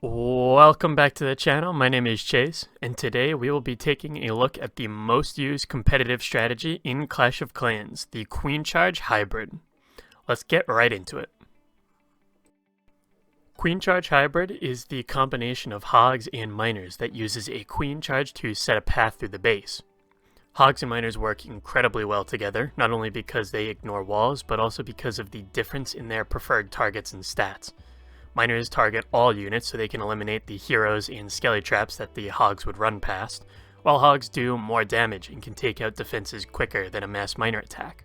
Welcome back to the channel. My name is Chase, and today we will be taking a look at the most used competitive strategy in Clash of Clans, the Queen Charge Hybrid. Let's get right into it. Queen Charge Hybrid is the combination of Hogs and Miners that uses a Queen Charge to set a path through the base. Hogs and Miners work incredibly well together, not only because they ignore walls, but also because of the difference in their preferred targets and stats. Miners target all units so they can eliminate the heroes and skelly traps that the Hogs would run past, while Hogs do more damage and can take out defenses quicker than a mass miner attack.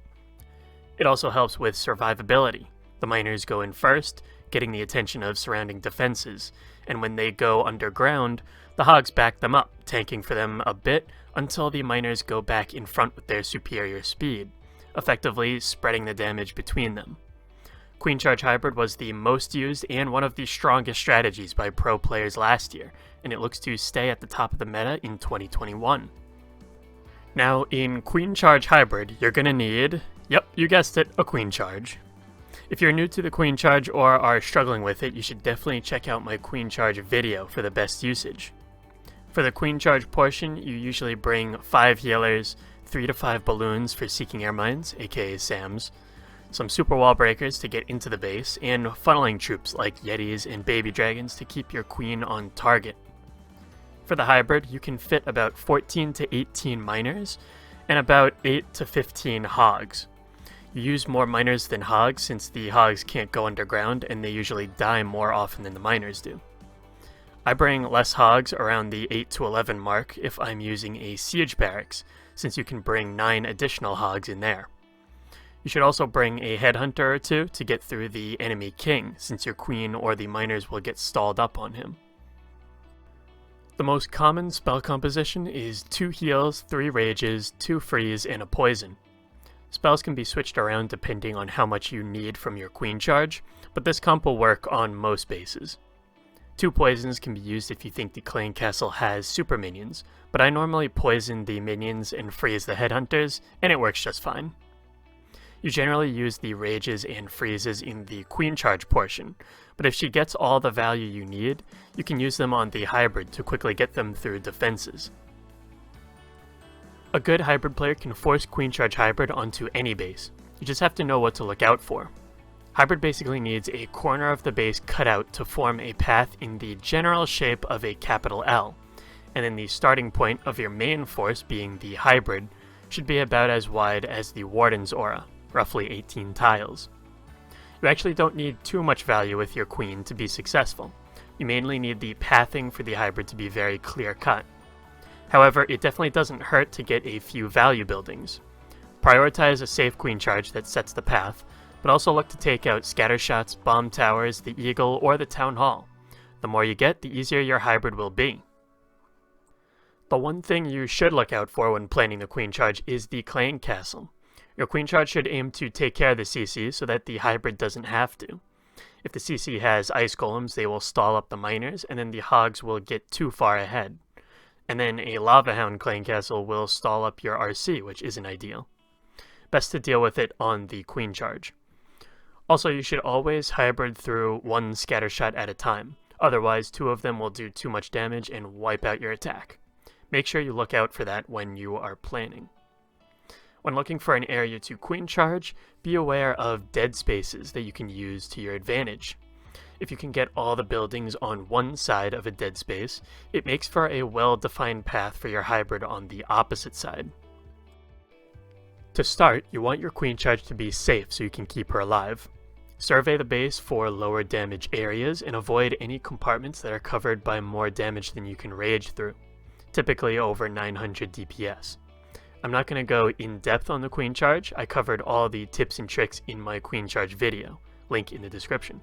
It also helps with survivability. The Miners go in first, getting the attention of surrounding defenses, and when they go underground, the Hogs back them up, tanking for them a bit until the Miners go back in front with their superior speed, effectively spreading the damage between them. Queen Charge Hybrid was the most used and one of the strongest strategies by pro players last year, and it looks to stay at the top of the meta in 2021. Now, in Queen Charge Hybrid, you're gonna need, yep, you guessed it, a Queen Charge. If you're new to the Queen Charge or are struggling with it, you should definitely check out my Queen Charge video for the best usage. For the Queen Charge portion, you usually bring 5 healers, 3 to 5 balloons for Seeking Air Mines, aka SAMs, some super wall breakers to get into the base, and funneling troops like Yetis and baby dragons to keep your queen on target. For the hybrid, you can fit about 14 to 18 miners and about 8 to 15 hogs. You use more miners than hogs since the hogs can't go underground and they usually die more often than the miners do. I bring less hogs around the 8 to 11 mark if I'm using a siege barracks, since you can bring 9 additional hogs in there. You should also bring a headhunter or 2 to get through the enemy king, since your queen or the miners will get stalled up on him. The most common spell composition is 2 heals, 3 rages, 2 freeze, and a poison. Spells can be switched around depending on how much you need from your Queen Charge, but this comp will work on most bases. 2 poisons can be used if you think the clan castle has super minions, but I normally poison the minions and freeze the headhunters, and it works just fine. You generally use the rages and freezes in the Queen Charge portion, but if she gets all the value you need, you can use them on the hybrid to quickly get them through defenses. A good hybrid player can force Queen Charge Hybrid onto any base. You just have to know what to look out for. Hybrid basically needs a corner of the base cut out to form a path in the general shape of a capital L, and then the starting point of your main force, being the hybrid, should be about as wide as the Warden's Aura, roughly 18 tiles. You actually don't need too much value with your queen to be successful. You mainly need the pathing for the hybrid to be very clear cut. However, it definitely doesn't hurt to get a few value buildings. Prioritize a safe Queen Charge that sets the path, but also look to take out scatter shots, bomb towers, the eagle, or the town hall. The more you get, the easier your hybrid will be. The one thing you should look out for when planning the Queen Charge is the clan castle. Your Queen Charge should aim to take care of the CC so that the hybrid doesn't have to. If the CC has ice golems, they will stall up the miners, and then the hogs will get too far ahead. And then a Lava Hound clan castle will stall up your RC, which isn't ideal. Best to deal with it on the Queen Charge. Also, you should always hybrid through 1 scatter shot at a time, otherwise 2 of them will do too much damage and wipe out your attack. Make sure you look out for that when you are planning. When looking for an area to Queen Charge, be aware of dead spaces that you can use to your advantage. If you can get all the buildings on one side of a dead space, it makes for a well-defined path for your hybrid on the opposite side. To start, you want your Queen Charge to be safe so you can keep her alive. Survey the base for lower damage areas and avoid any compartments that are covered by more damage than you can rage through, typically over 900 DPS. I'm not going to go in depth on the Queen Charge. I covered all the tips and tricks in my Queen Charge video, link in the description.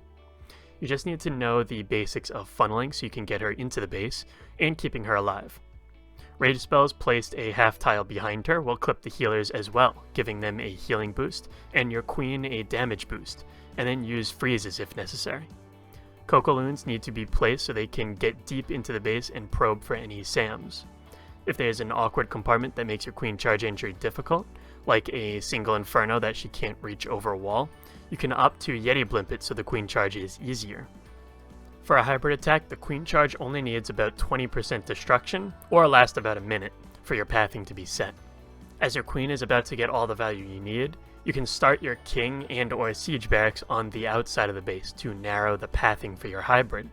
You just need to know the basics of funneling so you can get her into the base and keeping her alive. Rage spells placed a half tile behind her will clip the healers as well, giving them a healing boost and your queen a damage boost, and then use freezes if necessary. Cocoloons need to be placed so they can get deep into the base and probe for any SAMs. If there's an awkward compartment that makes your Queen Charge entry difficult, like a single Inferno that she can't reach over a wall, you can opt to Yeti Blimp it so the Queen Charge is easier. For a hybrid attack, the Queen Charge only needs about 20% destruction, or last about a minute, for your pathing to be set. As your Queen is about to get all the value you need, you can start your King and or Siege Barracks on the outside of the base to narrow the pathing for your hybrid.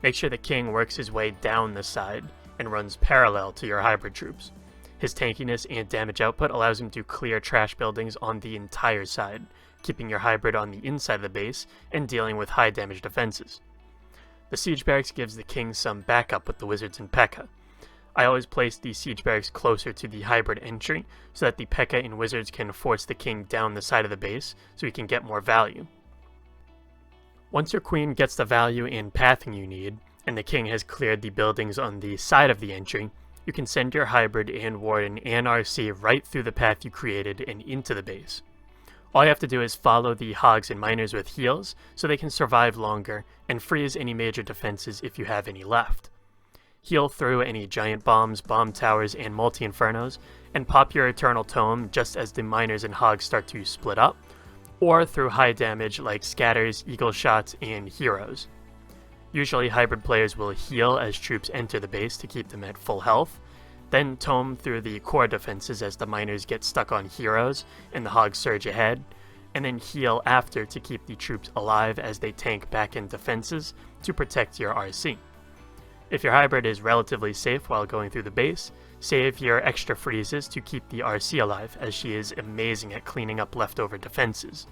Make sure the King works his way down the side and runs parallel to your hybrid troops. His tankiness and damage output allows him to clear trash buildings on the entire side, keeping your hybrid on the inside of the base and dealing with high damage defenses. The Siege Barracks gives the King some backup with the Wizards and P.E.K.K.A. I always place the Siege Barracks closer to the hybrid entry so that the P.E.K.K.A. and Wizards can force the King down the side of the base so he can get more value. Once your Queen gets the value and pathing you need, and the King has cleared the buildings on the side of the entry, you can send your hybrid and Warden and RC right through the path you created and into the base. All you have to do is follow the Hogs and Miners with heals so they can survive longer and freeze any major defenses if you have any left. Heal through any giant bombs, bomb towers, and multi-infernos, and pop your Eternal Tome just as the Miners and Hogs start to split up, or through high damage like Scatters, Eagle Shots, and Heroes. Usually hybrid players will heal as troops enter the base to keep them at full health, then tome through the core defenses as the Miners get stuck on Heroes and the Hogs surge ahead, and then heal after to keep the troops alive as they tank back in defenses to protect your RC. If your hybrid is relatively safe while going through the base, save your extra freezes to keep the RC alive, as she is amazing at cleaning up leftover defenses.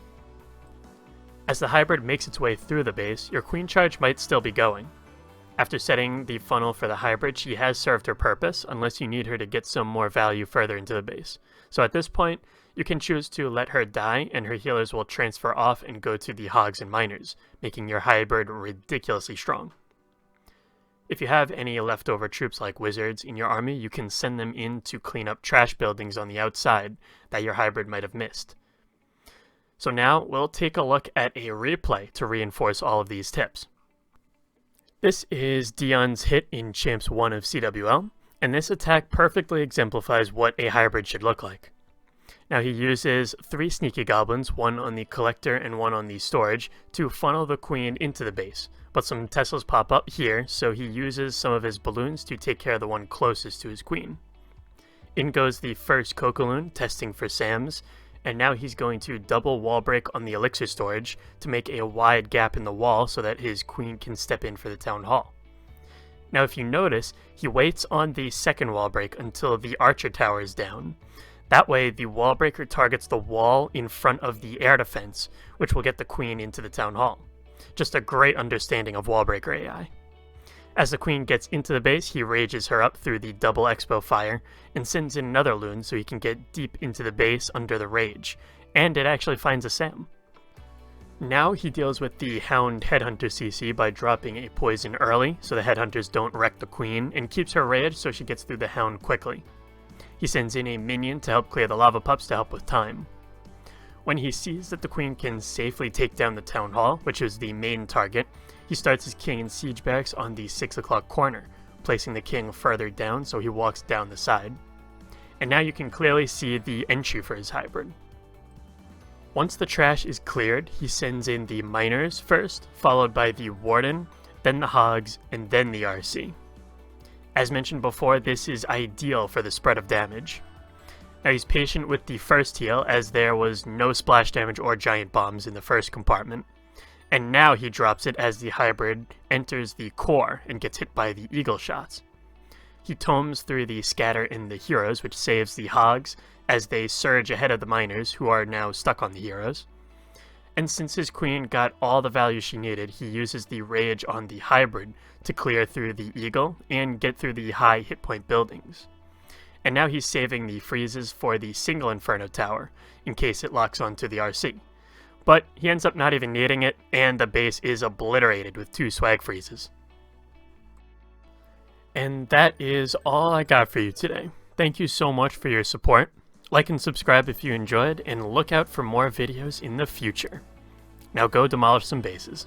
As the hybrid makes its way through the base, your Queen Charge might still be going. After setting the funnel for the hybrid, she has served her purpose, unless you need her to get some more value further into the base. So at this point, you can choose to let her die, and her healers will transfer off and go to the Hogs and Miners, making your hybrid ridiculously strong. If you have any leftover troops like Wizards in your army, you can send them in to clean up trash buildings on the outside that your hybrid might have missed. So now we'll take a look at a replay to reinforce all of these tips. This is Dion's hit in Champs 1 of CWL, and this attack perfectly exemplifies what a hybrid should look like. Now he uses 3 sneaky goblins, 1 on the collector and 1 on the storage, to funnel the Queen into the base, but some Teslas pop up here, so he uses some of his balloons to take care of the one closest to his Queen. In goes the first Cocoloon, testing for SAMs, and now he's going to double wall break on the elixir storage to make a wide gap in the wall so that his Queen can step in for the town hall. Now if you notice, he waits on the second wall break until the archer tower is down. That way the wall breaker targets the wall in front of the air defense, which will get the Queen into the town hall. Just a great understanding of wall breaker AI. As the Queen gets into the base, he rages her up through the double expo fire and sends in another loon so he can get deep into the base under the rage, and it actually finds a SAM. Now he deals with the Hound Headhunter CC by dropping a poison early so the Headhunters don't wreck the Queen, and keeps her rage so she gets through the Hound quickly. He sends in a minion to help clear the lava pups to help with time. When he sees that the Queen can safely take down the town hall, which is the main target, he starts his King and Siege Barracks on the 6 o'clock corner, placing the King further down so he walks down the side. And now you can clearly see the entry for his hybrid. Once the trash is cleared, he sends in the Miners first, followed by the Warden, then the Hogs, and then the RC. As mentioned before, this is ideal for the spread of damage. Now he's patient with the first heal, as there was no splash damage or giant bombs in the first compartment, and now he drops it as the hybrid enters the core and gets hit by the eagle shots. He tomes through the scatter in the heroes, which saves the Hogs as they surge ahead of the Miners, who are now stuck on the heroes. And since his Queen got all the value she needed, he uses the rage on the hybrid to clear through the eagle and get through the high hit point buildings. And now he's saving the freezes for the single Inferno tower in case it locks onto the RC. But he ends up not even needing it, and the base is obliterated with 2 swag freezes. And that is all I got for you today. Thank you so much for your support. Like and subscribe if you enjoyed, and look out for more videos in the future. Now go demolish some bases.